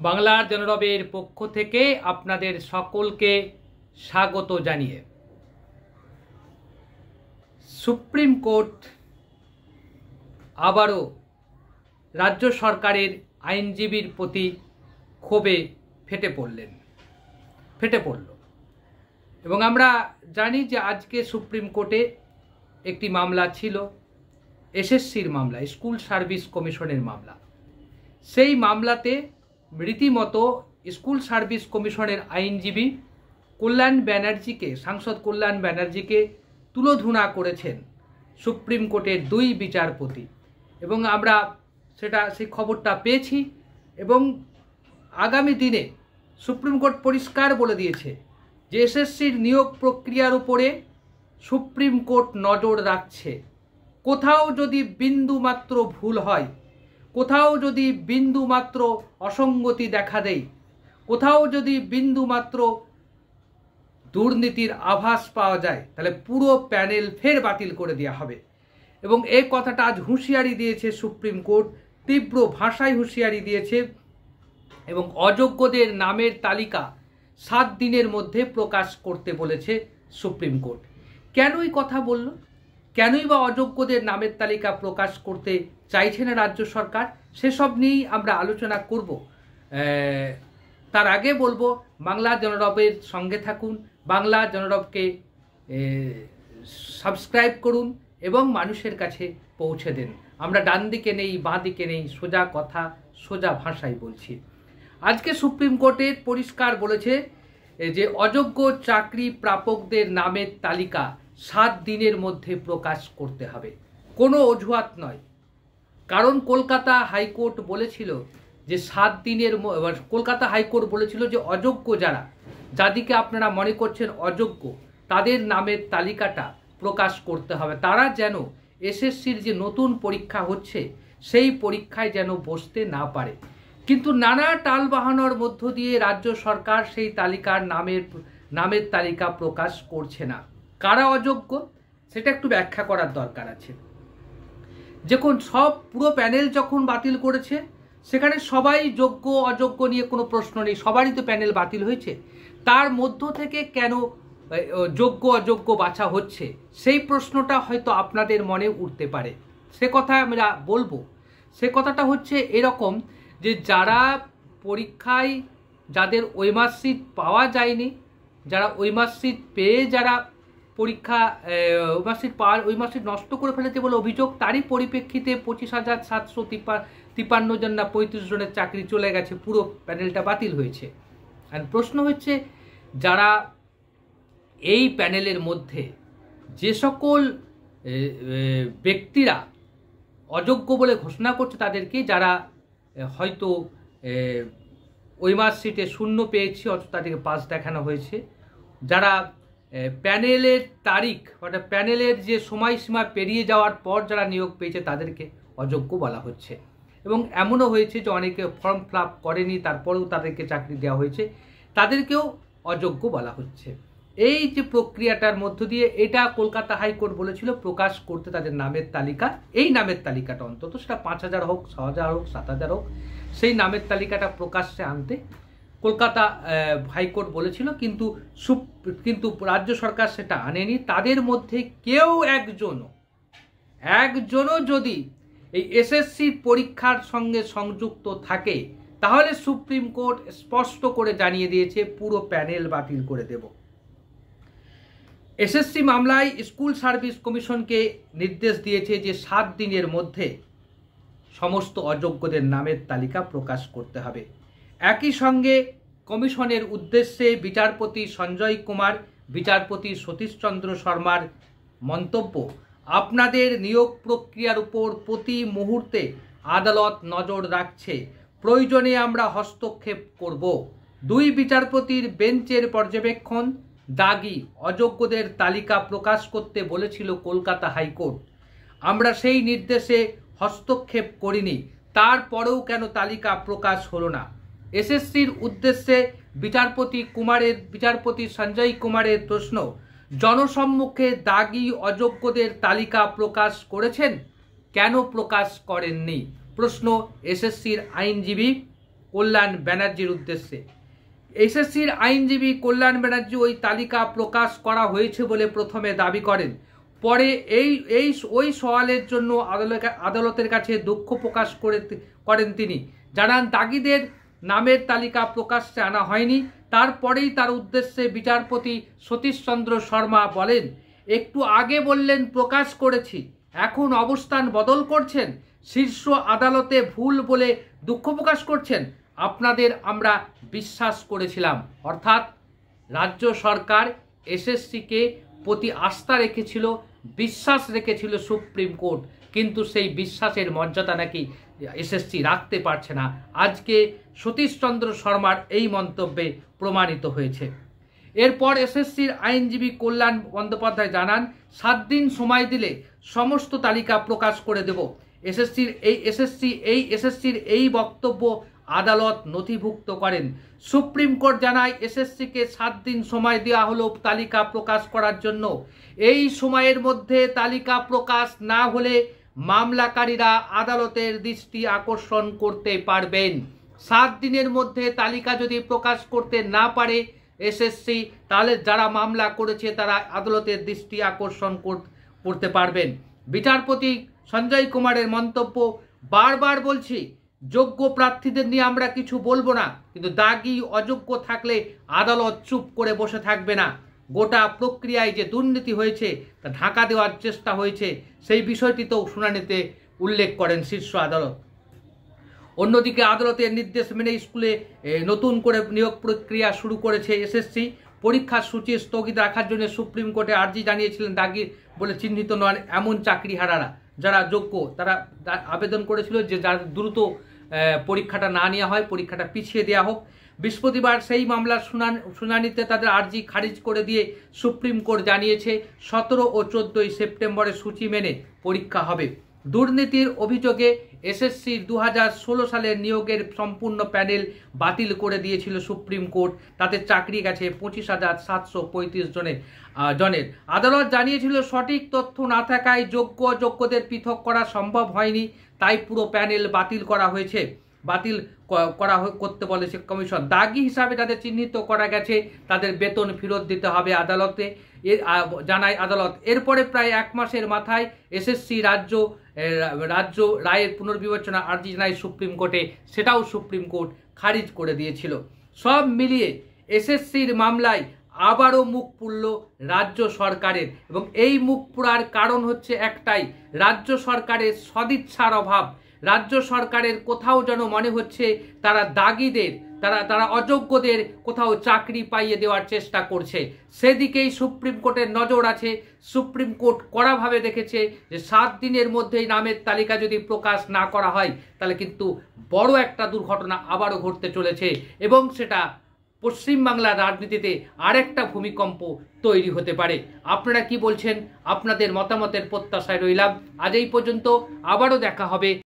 বাংলার জনরবের পক্ষ থেকে আপনাদের সকলকে স্বাগত জানিয়ে সুপ্রিম কোর্ট আবারও রাজ্য সরকারের আইনজীবীর প্রতি ক্ষোভে ফেটে পড়ল এবং আমরা জানি যে আজকে সুপ্রিম কোর্টে একটি মামলা ছিল, এসএসসির মামলা, স্কুল সার্ভিস কমিশনের মামলা। সেই মামলাতে রীতিমতো স্কুল সার্ভিস কমিশনের আইনজীবী কল্যাণ ব্যানার্জিকে, সাংসদ কল্যাণ ব্যানার্জিকে তুলোধুনা করেছেন সুপ্রিম কোর্টের দুই বিচারপতি এবং আমরা সেই খবরটা পেয়েছি এবং আগামী দিনে সুপ্রিম কোর্ট পরিষ্কার বলে দিয়েছে যে এসএসসির নিয়োগ প্রক্রিয়ার উপরে সুপ্রিম কোর্ট নজর রাখছে। কোথাও যদি বিন্দুমাত্র ভুল হয়, কোথাও যদি বিন্দুমাত্র অসঙ্গতি দেখা দেয়, কোথাও যদি বিন্দুমাত্র দুর্নীতির আভাস পাওয়া যায়, তাহলে পুরো প্যানেল ফের বাতিল করে দেওয়া হবে। এবং এই কথাটা আজ হুঁশিয়ারি দিয়েছে সুপ্রিম কোর্ট, তীব্র ভাষায় হুঁশিয়ারি দিয়েছে এবং অযোগ্যদের নামের তালিকা 7 দিনের মধ্যে প্রকাশ করতে বলেছে সুপ্রিম কোর্ট। কেনই কথা বলল? কেনই বা অযোগ্যদের নামের তালিকা প্রকাশ করতে চাইছে না রাজ্য সরকার? সেসব নিয়েই আমরা আলোচনা করব। তার আগে বলবো, বাংলা জনরবের সঙ্গে থাকুন, বাংলা জনরবকে সাবস্ক্রাইব করুন এবং মানুষের কাছে পৌঁছে দেন। আমরা ডান দিকে নেই, বাঁ দিকে নেই, সোজা কথা সোজা ভাষায় বলছি। আজকে সুপ্রিম কোর্টের পরিষ্কার বলেছে যে অযোগ্য চাকরি প্রাপকদের নামের তালিকা 7 দিনের মধ্যে প্রকাশ করতে হবে, কোনো অজুহাত নয়। কারণ কলকাতা হাইকোর্ট বলেছিল যে 7 দিনের, কলকাতা হাইকোর্ট বলেছিল যে অযোগ্য যাদেরকে আপনারা মনে করছেন অযোগ্য, তাদের নামের তালিকাটা প্রকাশ করতে হবে। তারা যেন এসএসসির যে নতুন পরীক্ষা হচ্ছে সেই পরীক্ষায় যেন বসতে না পারে। কিন্তু নানা টালবাহানার মধ্য দিয়ে রাজ্য সরকার সেই তালিকার নামের তালিকা প্রকাশ করছে না। কারা অযোগ্য সেটা একটু ব্যাখ্যা করার দরকার আছে। যখন পুরো প্যানেল যখন বাতিল করেছে, সেখানে সবাই যোগ্য অযোগ্য নিয়ে কোনো প্রশ্ন নেই, সবারই তো প্যানেল বাতিল হয়েছে। তার মধ্য থেকে কেন যোগ্য অযোগ্য বাছা হচ্ছে, সেই প্রশ্নটা হয়তো আপনাদের মনে উঠতে পারে। সে কথা আমরা বলবো। সে কথাটা হচ্ছে এরকম যে যারা পরীক্ষায়, যাদের ওই মার্কশিট পাওয়া যায়নি, যারা ওই মার্কশিট পেয়ে যারা পরীক্ষা ওই মার্কশিট নষ্ট করে ফেলেছে বলে অভিযোগ, তারই পরিপ্রেক্ষিতে 25,753 জন না 35 জনের চাকরি চলে গেছে, পুরো প্যানেলটা বাতিল হয়েছে। আর প্রশ্ন হচ্ছে, যারা এই প্যানেলের মধ্যে যে সকল ব্যক্তিরা অযোগ্য বলে ঘোষণা করছে তাদেরকে, যারা হয়তো ওই মার্কশিটে 0 পেয়েছে অথচ তাদেরকে পাস দেখানো হয়েছে, যারা প্যানেলের তারিখ অর্থাৎ প্যানেলের যে সময়সীমা পেরিয়ে যাওয়ার পর যারা নিয়োগ পেয়েছে তাদেরকে অযোগ্য বলা হচ্ছে। এবং এমনও হয়েছে যে অনেকে ফর্ম ফিল আপ করেনি, তারপরেও তাদেরকে চাকরি দেওয়া হয়েছে, তাদেরকেও অযোগ্য বলা হচ্ছে। এই যে প্রক্রিয়াটার মধ্য দিয়ে এটা কলকাতা হাইকোর্ট বলেছিল প্রকাশ করতে তাদের নামের তালিকা, এই নামের তালিকাটা অন্তত সেটা 5,000 হোক, 6,000 হোক, 7,000 হোক, সেই নামের তালিকাটা প্রকাশ্যে আনতে কলকাতা হাইকোর্ট বলেছিল। কিন্তু রাজ্য সরকার সেটা আনেনি। তাদের মধ্যে কেউ একজনও যদি এই এসএসসি পরীক্ষার সঙ্গে সংযুক্ত থাকে, তাহলে সুপ্রিম কোর্ট স্পষ্ট করে জানিয়ে দিয়েছে পুরো প্যানেল বাতিল করে দেব। এসএসসি মামলায় স্কুল সার্ভিস কমিশনকে নির্দেশ দিয়েছে যে 7 দিনের মধ্যে সমস্ত অযোগ্যদের নামের তালিকা প্রকাশ করতে হবে। একই সঙ্গে কমিশনের উদ্দেশ্যে বিচারপতি সঞ্জয় কুমার, বিচারপতি সতীশচন্দ্র শর্মার মন্তব্য, আপনাদের নিয়োগ প্রক্রিয়ার উপর প্রতি মুহূর্তে আদালত নজর রাখছে, প্রয়োজনে আমরা হস্তক্ষেপ করব। 2 বিচারপতির বেঞ্চের পর্যবেক্ষণ, দাগি অযোগ্যদের তালিকা প্রকাশ করতে বলেছিল কলকাতা হাইকোর্ট, আমরা সেই নির্দেশে হস্তক্ষেপ করিনি, তারপরেও কেন তালিকা প্রকাশ হলো না? এসএসসির উদ্দেশ্যে বিচারপতি সঞ্জয় কুমারের প্রশ্ন, জনসম্মুখে দাগি অযোগ্যদের তালিকা প্রকাশ করেছেন, কেন প্রকাশ করেননি? প্রশ্ন এসএসসির আইনজীবী কল্যাণ ব্যানার্জির উদ্দেশ্যে। এসএসসির আইনজীবী কল্যাণ ব্যানার্জি ওই তালিকা প্রকাশ করা হয়েছে বলে প্রথমে দাবি করেন, পরে ওই সওয়ালের জন্য আদালতের কাছে দুঃখ প্রকাশ করেন তিনি। জানান দাগিদের নামের তালিকা প্রকাশ্যে আনা হয়নি। তারপরেই তার উদ্দেশ্যে বিচারপতি সতীশচন্দ্র শর্মা বলেন, একটু আগে বললেন প্রকাশ করেছি, এখন অবস্থান বদল করছেন, শীর্ষ আদালতে ভুল বলে দুঃখ প্রকাশ করছেন। আপনাদের আমরা বিশ্বাস করেছিলাম। অর্থাৎ রাজ্য সরকার এসএসসিকে প্রতি আস্থা রেখেছিল, বিশ্বাস রেখেছিল সুপ্রিম কোর্ট, কিন্তু সেই বিশ্বাসের মর্যাদা নাকি এসএসসি রাখতে পারছে না। আজকে সতীশচন্দ্র শর্মার এই মন্তব্যে প্রমাণিত হয়েছে। এরপর এসএসসির আইনজীবী কল্যাণ বন্দ্যোপাধ্যায় জানান, 7 দিন সময় দিলে সমস্ত তালিকা প্রকাশ করে দেব। এসএসসির এই বক্তব্য আদালত নথিভুক্ত করেন। সুপ্রিম কোর্ট জানায় এসএসসিকে 7 দিন সময় দেওয়া হলো তালিকা প্রকাশ করার জন্য। এই সময়ের মধ্যে তালিকা প্রকাশ না হলে মামলাকারীরা আদালতের দৃষ্টি আকর্ষণ করতে পারবেন। 7 দিনের মধ্যে তালিকা যদি প্রকাশ করতে না পারে এসএসসি, তাহলে যারা মামলা করেছে তারা আদালতের দৃষ্টি আকর্ষণ করতে পারবেন। বিচারপতি সঞ্জয় কুমারের মন্তব্য, বারবার বলছি যোগ্য প্রার্থীদের নিয়ে আমরা কিছু বলবো না, কিন্তু দাগি অযোগ্য থাকলে আদালত চুপ করে বসে থাকবে না। গোটা প্রক্রিয়ায় যে দুর্নীতি হয়েছে তা ঢাকা দেওয়ার চেষ্টা হয়েছে, সেই বিষয়টিতেও শুনানিতে উল্লেখ করেন শীর্ষ আদালত। অন্যদিকে আদালতের নির্দেশ মেনে স্কুলে নতুন করে নিয়োগ প্রক্রিয়া শুরু করেছে এসএসসি। পরীক্ষার সূচি স্থগিত রাখার জন্য সুপ্রিম কোর্টে আর্জি জানিয়েছিলেন দাগি বলে চিহ্নিত নন এমন চাকরিহারারা, যারা যোগ্য তারা আবেদন করেছিল যে যার দ্রুত পরীক্ষাটা না নেওয়া হয়, পরীক্ষাটা পিছিয়ে দেওয়া হোক। বৃহস্পতিবার সেই মামলার শুনানিতে তাদের আর্জি খারিজ করে দিয়ে সুপ্রিম কোর্ট জানিয়েছে 17 ও 14 সেপ্টেম্বরের সূচি মেনে পরীক্ষা হবে। দুর্নীতির অভিযোগে এসএসসির 2016 সালের নিয়োগের সম্পূর্ণ প্যানেল বাতিল করে দিয়েছিল সুপ্রিম কোর্ট। তাতে চাকরি গেছে 25,735 জনের। আদালত জানিয়েছিল সঠিক তথ্য না থাকায় অযোগ্যদের পৃথক করা সম্ভব হয়নি, তাই পুরো প্যানেল বাতিল করতে বলেছে কমিশন। দাগি হিসাবে যাদের চিহ্নিত করা গেছে তাদের বেতন ফেরত দিতে হবে আদালতে, জানায় আদালত। এরপরে প্রায় 1 মাসের মাথায় এসএসসি রাজ্য রায়ের পুনর্বিবেচনা আর্জি জানায় সুপ্রিম কোর্টে, সেটাও সুপ্রিম কোর্ট খারিজ করে দিয়েছিল। সব মিলিয়ে এসএসসির মামলায় আবারও মুখ পুড়ল রাজ্য সরকারের, এবং এই মুখ পুড়ার কারণ হচ্ছে একটাই, রাজ্য সরকারের সদিচ্ছার অভাব। রাজ্য সরকারের কোথাও যেন মনে হচ্ছে তারা দাগিদের, তারা অযোগ্যদের কোথাও চাকরি পাইয়ে দেওয়ার চেষ্টা করছে। সেদিকেই সুপ্রিম কোর্টের নজর আছে। সুপ্রিম কোর্ট কড়াভাবে দেখেছে যে 7 দিনের মধ্যেই নামের তালিকা যদি প্রকাশ না করা হয় তাহলে কিন্তু বড় একটা দুর্ঘটনা আবারও ঘটতে চলেছে, এবং সেটা পশ্চিমবাংলার রাজনীতিতে আরেকটা ভূমিকম্প তৈরি হতে পারে। আপনারা কি বলছেন? আপনাদের মতামতের প্রত্যাশায় রইলাম। আজ এই পর্যন্ত, আবারও দেখা হবে।